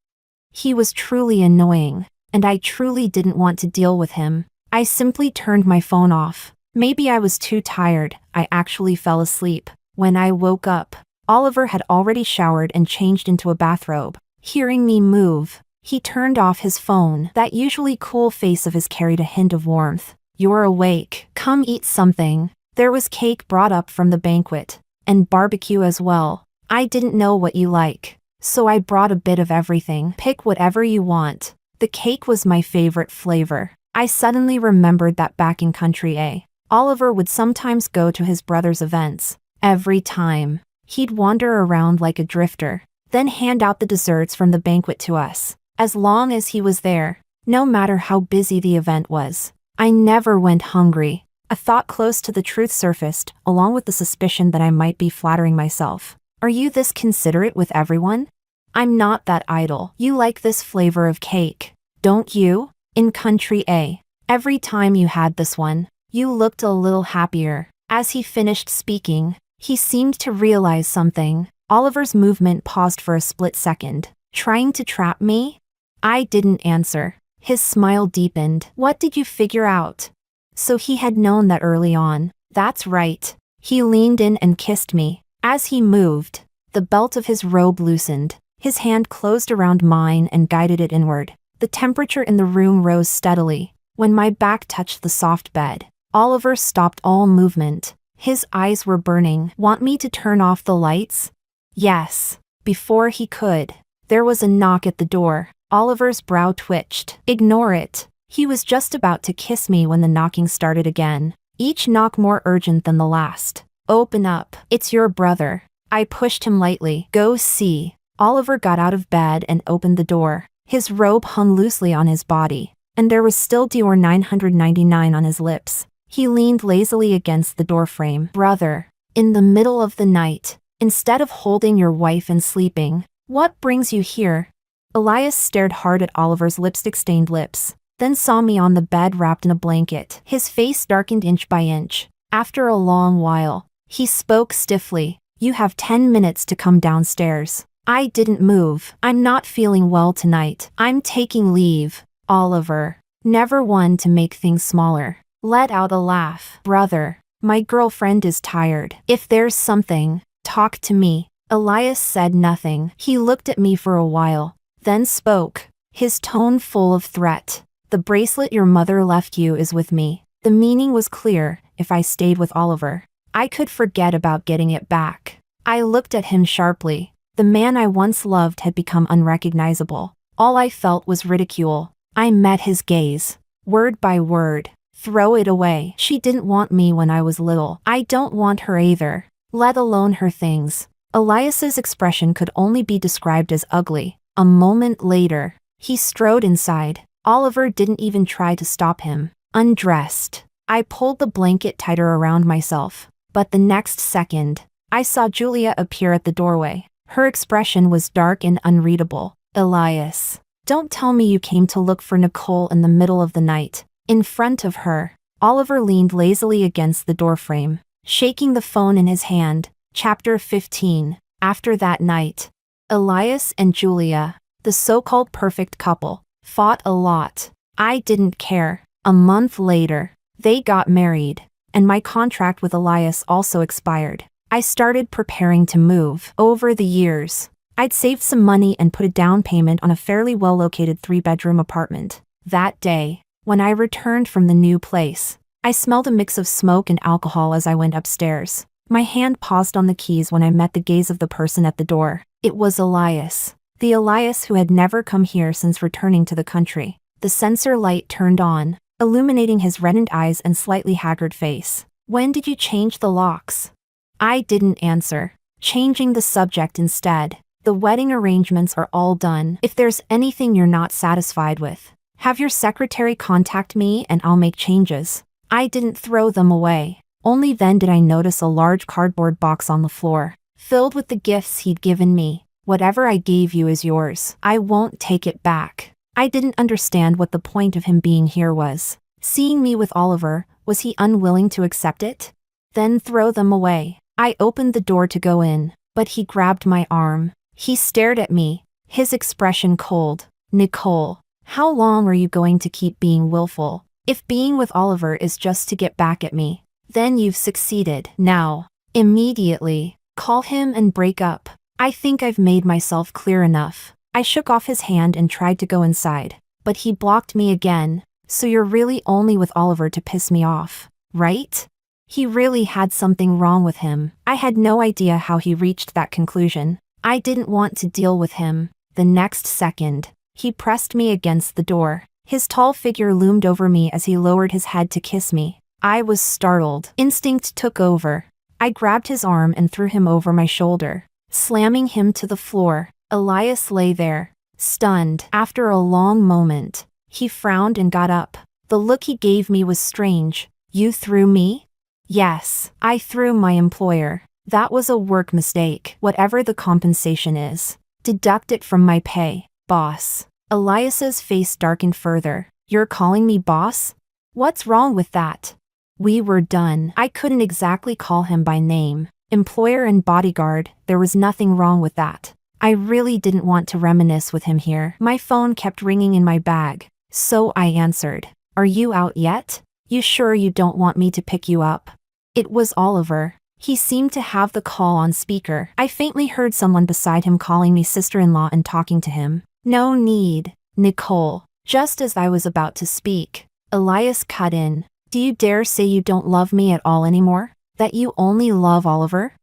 He was truly annoying, and I truly didn't want to deal with him. I simply turned my phone off. Maybe I was too tired. I actually fell asleep. When I woke up, Oliver had already showered and changed into a bathrobe. Hearing me move, he turned off his phone. That usually cool face of his carried a hint of warmth. You're awake. Come eat something. There was cake brought up from the banquet, and barbecue as well. I didn't know what you like, so I brought a bit of everything. Pick whatever you want. The cake was my favorite flavor. I suddenly remembered that back in Country A, Oliver would sometimes go to his brother's events. Every time, he'd wander around like a drifter, then hand out the desserts from the banquet to us. As long as he was there, no matter how busy the event was, I never went hungry. A thought close to the truth surfaced, along with the suspicion that I might be flattering myself. Are you this considerate with everyone? I'm not that idle. You like this flavor of cake, don't you? In Country A, every time you had this one, you looked a little happier. As he finished speaking, he seemed to realize something. Oliver's movement paused for a split second. Trying to trap me? I didn't answer. His smile deepened. What did you figure out? So he had known that early on. That's right. He leaned in and kissed me. As he moved, the belt of his robe loosened. His hand closed around mine and guided it inward. The temperature in the room rose steadily. When my back touched the soft bed, Oliver stopped all movement. His eyes were burning. Want me to turn off the lights? Yes. Before he could, there was a knock at the door. Oliver's brow twitched. Ignore it. He was just about to kiss me when the knocking started again, each knock more urgent than the last. Open up. It's your brother. I pushed him lightly. Go see. Oliver got out of bed and opened the door. His robe hung loosely on his body, and there was still Dior 999 on his lips. He leaned lazily against the doorframe. Brother, in the middle of the night, instead of holding your wife and sleeping, what brings you here? Elias stared hard at Oliver's lipstick-stained lips, then saw me on the bed wrapped in a blanket. His face darkened inch by inch. After a long while, he spoke stiffly. You have 10 minutes to come downstairs. I didn't move. I'm not feeling well tonight. I'm taking leave. Oliver, never one to make things smaller, let out a laugh. Brother, my girlfriend is tired. If there's something, talk to me. Elias said nothing. He looked at me for a while, then spoke, his tone full of threat. The bracelet your mother left you is with me. The meaning was clear: if I stayed with Oliver, I could forget about getting it back. I looked at him sharply. The man I once loved had become unrecognizable. All I felt was ridicule. I met his gaze, word by word. Throw it away. She didn't want me when I was little. I don't want her either, let alone her things. Elias's expression could only be described as ugly. A moment later, he strode inside. Oliver didn't even try to stop him. Undressed, I pulled the blanket tighter around myself. But the next second, I saw Julia appear at the doorway. Her expression was dark and unreadable. Elias, don't tell me you came to look for Nicole in the middle of the night. In front of her, Oliver leaned lazily against the doorframe, shaking the phone in his hand. Chapter 15. After that night, Elias and Julia, the so-called perfect couple, fought a lot. I didn't care. A month later, they got married, and my contract with Elias also expired. I started preparing to move. Over the years, I'd saved some money and put a down payment on a fairly well-located 3-bedroom apartment. That day, when I returned from the new place, I smelled a mix of smoke and alcohol as I went upstairs. My hand paused on the keys when I met the gaze of the person at the door. It was Elias. The Elias who had never come here since returning to the country. The sensor light turned on, illuminating his reddened eyes and slightly haggard face. When did you change the locks? I didn't answer, changing the subject instead. The wedding arrangements are all done. If there's anything you're not satisfied with, have your secretary contact me and I'll make changes. I didn't throw them away. Only then did I notice a large cardboard box on the floor, filled with the gifts he'd given me. Whatever I gave you is yours. I won't take it back. I didn't understand what the point of him being here was. Seeing me with Oliver, was he unwilling to accept it? Then throw them away. I opened the door to go in, but he grabbed my arm. He stared at me, his expression cold. Nicole, how long are you going to keep being willful? If being with Oliver is just to get back at me, then you've succeeded. Now, immediately, call him and break up. I think I've made myself clear enough. I shook off his hand and tried to go inside, but he blocked me again. So you're really only with Oliver to piss me off, right? He really had something wrong with him. I had no idea how he reached that conclusion. I didn't want to deal with him. The next second, he pressed me against the door. His tall figure loomed over me as he lowered his head to kiss me. I was startled. Instinct took over. I grabbed his arm and threw him over my shoulder, slamming him to the floor. Elias lay there, stunned. After a long moment, he frowned and got up. The look he gave me was strange. You threw me? Yes, I threw my employer. That was a work mistake. Whatever the compensation is, deduct it from my pay, boss. Elias's face darkened further. You're calling me boss? What's wrong with that? We were done. I couldn't exactly call him by name. Employer and bodyguard, there was nothing wrong with that. I really didn't want to reminisce with him here. My phone kept ringing in my bag, so I answered. Are you out yet? You sure you don't want me to pick you up? It was Oliver. He seemed to have the call on speaker. I faintly heard someone beside him calling me sister-in-law and talking to him. No need, Nicole. Just as I was about to speak, Elias cut in. Do you dare say you don't love me at all anymore? That you only love Oliver?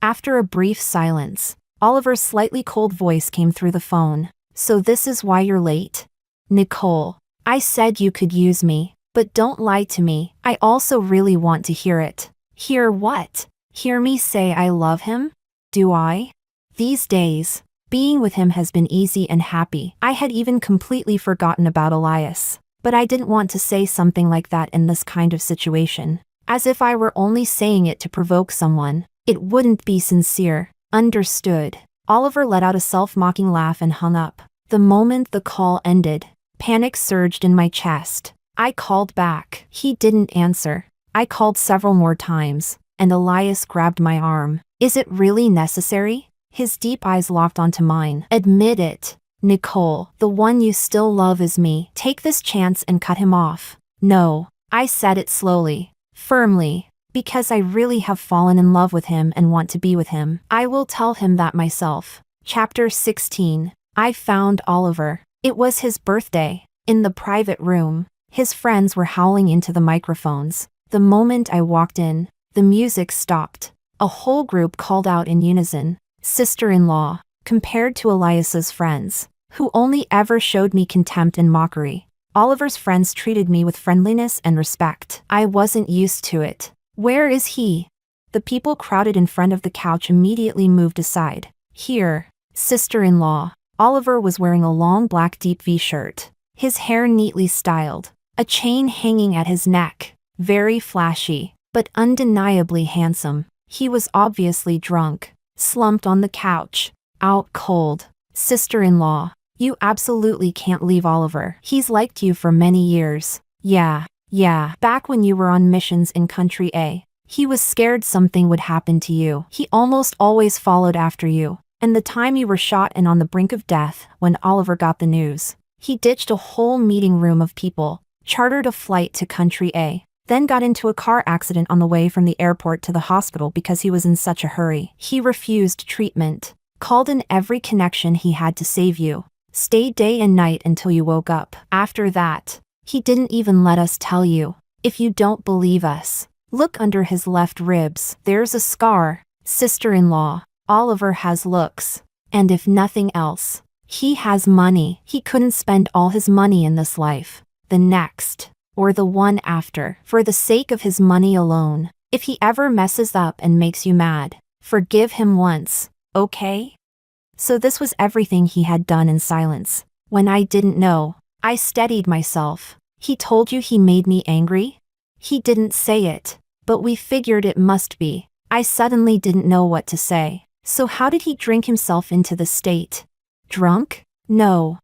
After a brief silence, Oliver's slightly cold voice came through the phone. So this is why you're late? Nicole, I said you could use me, but don't lie to me. I also really want to hear it. Hear what? Hear me say I love him? Do I? These days, being with him has been easy and happy. I had even completely forgotten about Elias. But I didn't want to say something like that in this kind of situation. As if I were only saying it to provoke someone. It wouldn't be sincere. Understood. Oliver let out a self-mocking laugh and hung up. The moment the call ended, panic surged in my chest. I called back. He didn't answer. I called several more times, and Elias grabbed my arm. Is it really necessary? His deep eyes locked onto mine. Admit it. Nicole, the one you still love is me. Take this chance and cut him off. No. I said it slowly, firmly, Because I really have fallen in love with him and want to be with him. I will tell him that myself. Chapter 16. I found Oliver. It was his birthday. In the private room, his friends were howling into the microphones. The moment I walked in, the music stopped. A whole group called out in unison, "Sister-in-law," compared to Elias's friends, who only ever showed me contempt and mockery. Oliver's friends treated me with friendliness and respect. I wasn't used to it. Where is he? The people crowded in front of the couch immediately moved aside. Here, sister-in-law. Oliver was wearing a long black deep V shirt, his hair neatly styled, a chain hanging at his neck, very flashy, but undeniably handsome. He was obviously drunk, slumped on the couch, out cold. Sister-in-law, you absolutely can't leave Oliver. He's liked you for many years. Yeah, back when you were on missions in Country A. He was scared something would happen to you. He almost always followed after you. And the time you were shot and on the brink of death, when Oliver got the news, he ditched a whole meeting room of people, chartered a flight to Country A, then got into a car accident on the way from the airport to the hospital because he was in such a hurry. He refused treatment, called in every connection he had to save you, stayed day and night until you woke up. After that, he didn't even let us tell you. If you don't believe us, look under his left ribs. There's a scar. Sister-in-law, Oliver has looks. And if nothing else, he has money. He couldn't spend all his money in this life, the next, or the one after, for the sake of his money alone. If he ever messes up and makes you mad, forgive him once, okay? So this was everything he had done in silence. When I didn't know, I steadied myself. He told you he made me angry? He didn't say it, but we figured it must be. I suddenly didn't know what to say. So how did he drink himself into the state? Drunk? No.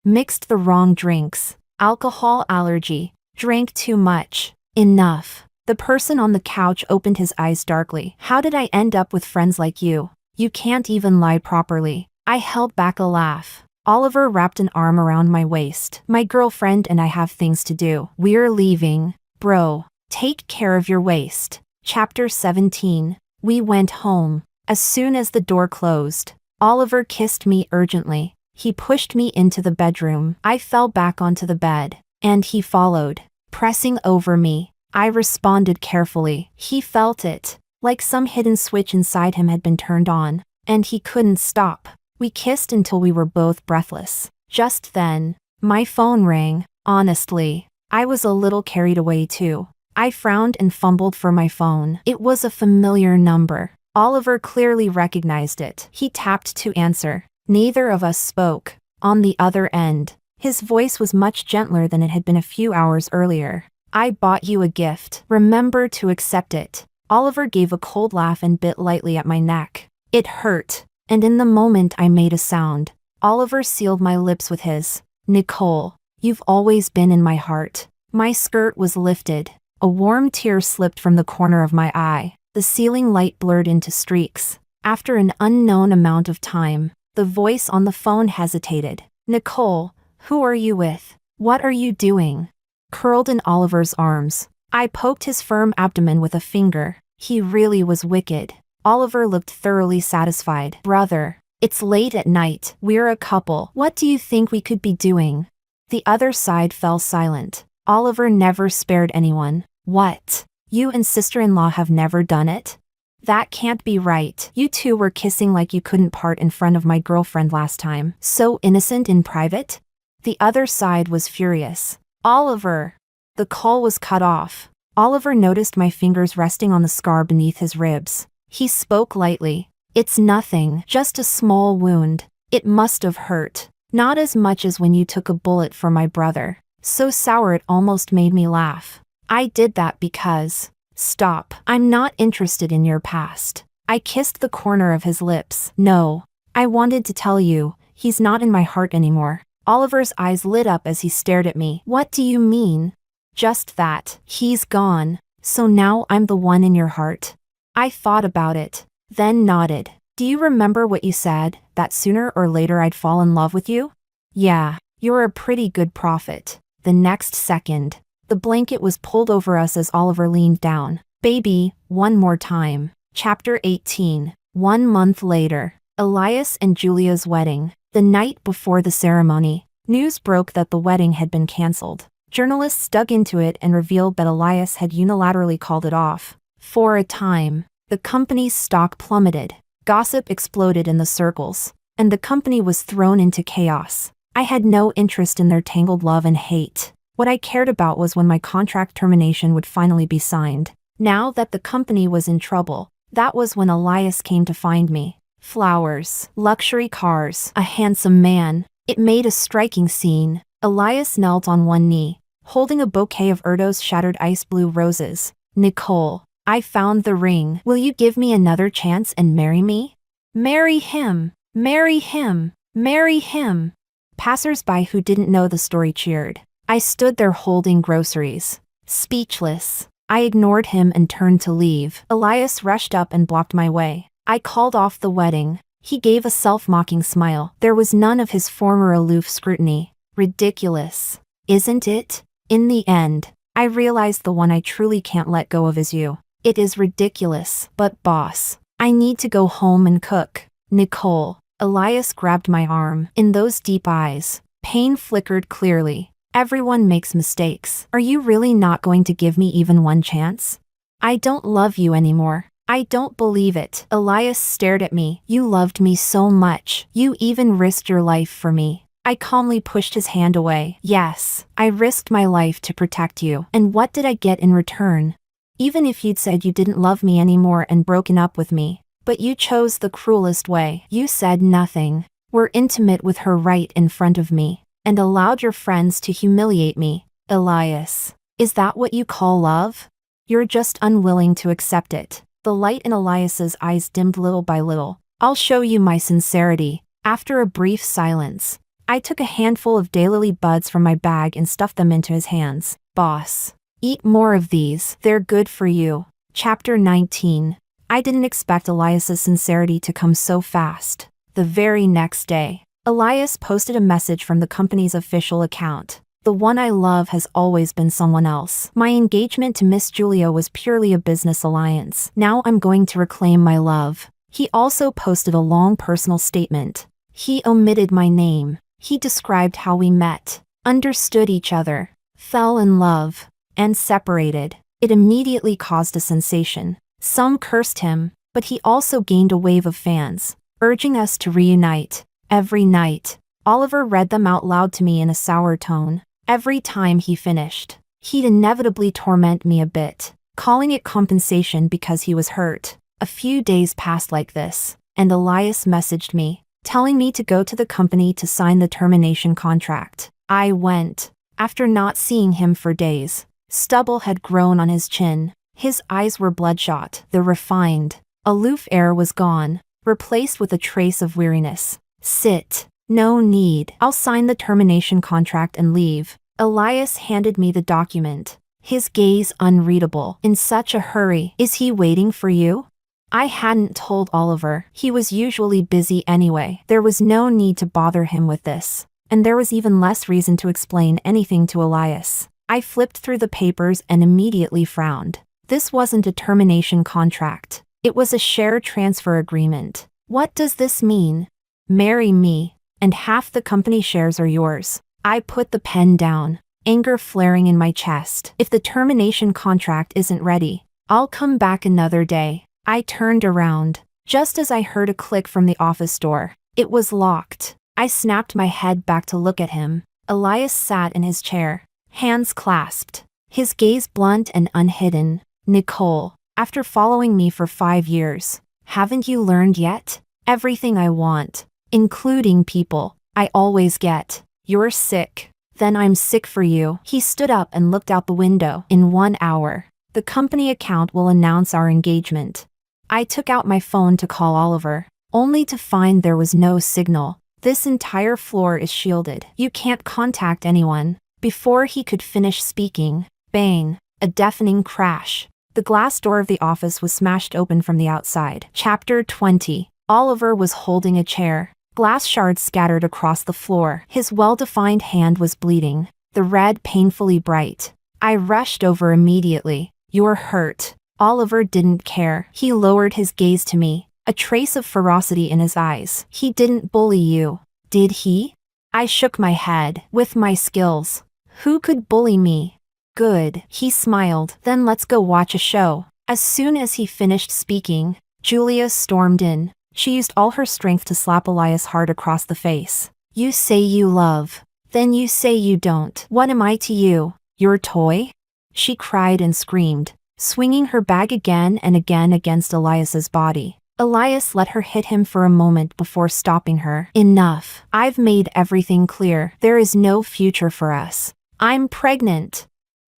Mixed the wrong drinks. Alcohol allergy. Drank too much. Enough. The person on the couch opened his eyes darkly. How did I end up with friends like you? You can't even lie properly. I held back a laugh. Oliver wrapped an arm around my waist. My girlfriend and I have things to do. We're leaving. Bro, take care of your waist. Chapter 17. We went home. As soon as the door closed, Oliver kissed me urgently. He pushed me into the bedroom. I fell back onto the bed, and he followed, pressing over me. I responded carefully. He felt it, like some hidden switch inside him had been turned on, and he couldn't stop. We kissed until we were both breathless. Just then, my phone rang. Honestly, I was a little carried away too. I frowned and fumbled for my phone. It was a familiar number. Oliver clearly recognized it. He tapped to answer. Neither of us spoke. On the other end, his voice was much gentler than it had been a few hours earlier. I bought you a gift. Remember to accept it. Oliver gave a cold laugh and bit lightly at my neck. It hurt, and in the moment I made a sound. Oliver sealed my lips with his. Nicole, you've always been in my heart. My skirt was lifted. A warm tear slipped from the corner of my eye. The ceiling light blurred into streaks. After an unknown amount of time, the voice on the phone hesitated. Nicole, who are you with? What are you doing? Curled in Oliver's arms, I poked his firm abdomen with a finger. He really was wicked. Oliver looked thoroughly satisfied. Brother, it's late at night. We're a couple. What do you think we could be doing? The other side fell silent. Oliver never spared anyone. What? You and sister-in-law have never done it? That can't be right. You two were kissing like you couldn't part in front of my girlfriend last time. So innocent in private? The other side was furious. Oliver! The call was cut off. Oliver noticed my fingers resting on the scar beneath his ribs. He spoke lightly. It's nothing, just a small wound. It must have hurt. Not as much as when you took a bullet for my brother. So sour it almost made me laugh. I did that because... Stop. I'm not interested in your past. I kissed the corner of his lips. No. I wanted to tell you, he's not in my heart anymore. Oliver's eyes lit up as he stared at me. What do you mean? Just that. He's gone. So now I'm the one in your heart. I thought about it, then nodded. Do you remember what you said, that sooner or later I'd fall in love with you? Yeah, you're a pretty good prophet. The next second, the blanket was pulled over us as Oliver leaned down. Baby, one more time. Chapter 18. 1 month later. Elias and Julia's wedding. The night before the ceremony, news broke that the wedding had been cancelled. Journalists dug into it and revealed that Elias had unilaterally called it off. For a time, the company's stock plummeted. Gossip exploded in the circles, and the company was thrown into chaos. I had no interest in their tangled love and hate. What I cared about was when my contract termination would finally be signed. Now that the company was in trouble, that was when Elias came to find me. Flowers, luxury cars, a handsome man. It made a striking scene. Elias knelt on one knee, holding a bouquet of Erdo's shattered ice blue roses. Nicole, I found the ring. Will you give me another chance and marry me? Marry him! Marry him! Marry him! Passers-by who didn't know the story cheered. I stood there holding groceries, speechless. I ignored him and turned to leave. Elias rushed up and blocked my way. I called off the wedding. He gave a self-mocking smile. There was none of his former aloof scrutiny. Ridiculous, isn't it? In the end, I realized the one I truly can't let go of is you. It is ridiculous, but boss, I need to go home and cook. Nicole. Elias grabbed my arm. In those deep eyes, pain flickered clearly. Everyone makes mistakes. Are you really not going to give me even one chance? I don't love you anymore. I don't believe it. Elias stared at me. You loved me so much. You even risked your life for me. I calmly pushed his hand away. Yes, I risked my life to protect you. And what did I get in return? Even if you'd said you didn't love me anymore and broken up with me. But you chose the cruelest way. You said nothing. Were intimate with her right in front of me. And allowed your friends to humiliate me. Elias, is that what you call love? You're just unwilling to accept it. The light in Elias's eyes dimmed little by little. I'll show you my sincerity. After a brief silence, I took a handful of daylily buds from my bag and stuffed them into his hands. Boss, eat more of these. They're good for you. Chapter 19. I didn't expect Elias's sincerity to come so fast. The very next day, Elias posted a message from the company's official account. The one I love has always been someone else. My engagement to Miss Julia was purely a business alliance. Now I'm going to reclaim my love. He also posted a long personal statement. He omitted my name. He described how we met, understood each other, fell in love, and separated. It immediately caused a sensation. Some cursed him, but he also gained a wave of fans, urging us to reunite. Every night, Oliver read them out loud to me in a sour tone. Every time he finished, he'd inevitably torment me a bit, calling it compensation because he was hurt. A few days passed like this, and Elias messaged me, telling me to go to the company to sign the termination contract. I went. After not seeing him for days, stubble had grown on his chin. His eyes were bloodshot. The refined, aloof air was gone, replaced with a trace of weariness. Sit. No need. I'll sign the termination contract and leave. Elias handed me the document, his gaze unreadable. In such a hurry. Is he waiting for you? I hadn't told Oliver. He was usually busy anyway. There was no need to bother him with this. And there was even less reason to explain anything to Elias. I flipped through the papers and immediately frowned. This wasn't a termination contract. It was a share transfer agreement. What does this mean? Marry me, and half the company shares are yours. I put the pen down, anger flaring in my chest. If the termination contract isn't ready, I'll come back another day. I turned around, just as I heard a click from the office door. It was locked. I snapped my head back to look at him. Elias sat in his chair, hands clasped, his gaze blunt and unhidden. Nicole, after following me for 5 years, haven't you learned yet? Everything I want, including people, I always get. You're sick. Then I'm sick for you. He stood up and looked out the window. In 1 hour, the company account will announce our engagement. I took out my phone to call Oliver, only to find there was no signal. This entire floor is shielded. You can't contact anyone. Before he could finish speaking, bang, a deafening crash. The glass door of the office was smashed open from the outside. Chapter 20. Oliver was holding a chair. Glass shards scattered across the floor. His well-defined hand was bleeding, the red painfully bright. I rushed over immediately. You're hurt. Oliver didn't care. He lowered his gaze to me, a trace of ferocity in his eyes. He didn't bully you, did he? I shook my head. With my skills, who could bully me? Good, he smiled. Then let's go watch a show. As soon as he finished speaking, Julia stormed in. She used all her strength to slap Elias hard across the face. You say you love, then you say you don't. What am I to you? Your toy? She cried and screamed, swinging her bag again and again against Elias's body. Elias let her hit him for a moment before stopping her. Enough. I've made everything clear. There is no future for us. I'm pregnant.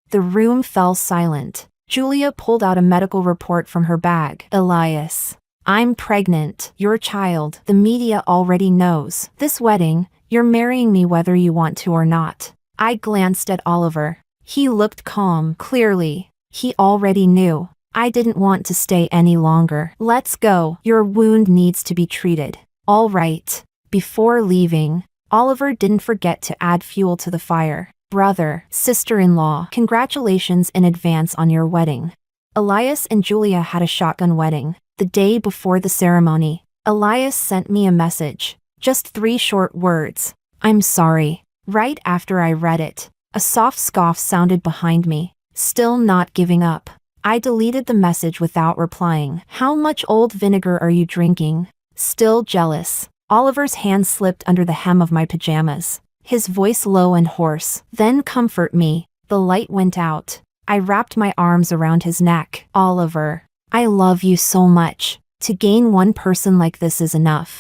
The room fell silent. Julia pulled out a medical report from her bag. Elias, I'm pregnant. Your child. The media already knows. This wedding, you're marrying me whether you want to or not. I glanced at Oliver. He looked calm. Clearly, he already knew. I didn't want to stay any longer. Let's go. Your wound needs to be treated. All right. Before leaving, Oliver didn't forget to add fuel to the fire. Brother, sister-in-law, congratulations in advance on your wedding. Elias and Julia had a shotgun wedding. The day before the ceremony, Elias sent me a message. Just 3 short words. I'm sorry. Right after I read it, a soft scoff sounded behind me. Still not giving up. I deleted the message without replying. How much old vinegar are you drinking? Still jealous. Oliver's hand slipped under the hem of my pajamas, his voice low and hoarse. Then comfort me. The light went out. I wrapped my arms around his neck. Oliver, I love you so much. To gain one person like this is enough.